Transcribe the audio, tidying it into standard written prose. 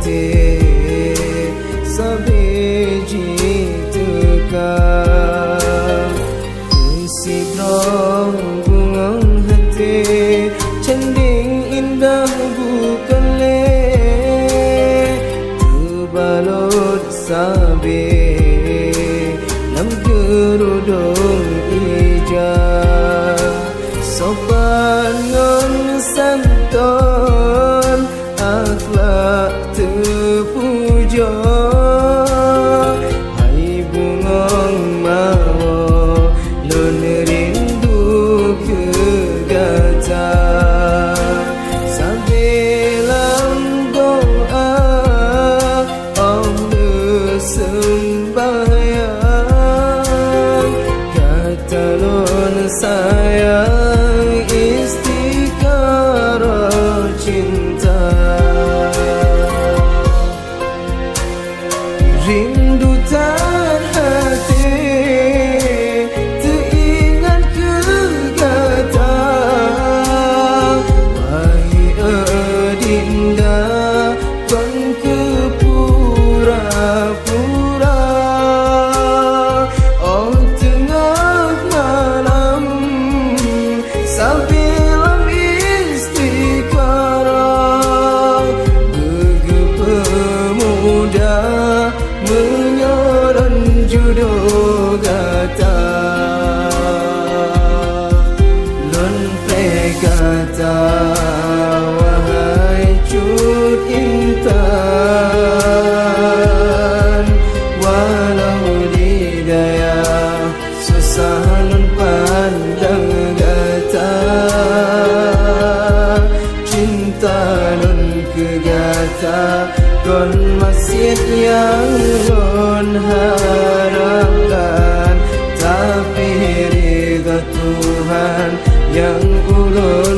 hati sabiji tukar Sidrong bungang hati cending indah bukan le Terbalut sabi lam gerudung ija Sopan ngon santun akhlak terpuja Hai bungong mawa lun rindu kegata Sabilang doa Allah sembahyang Kata lun sayang istiqarah cinta Rindu tan hati teringat kegata Wahai adinda kon ke pura-pura Oh tengah malam sabilam istiqarah Bagi pemuda menyoran jodoh gata Lun prekata wahai cut intan Walau di daya susah lun pandang gata Cinta lun kegata kon masjid yang lun harapkan Tapi ridha Tuhan yang ulun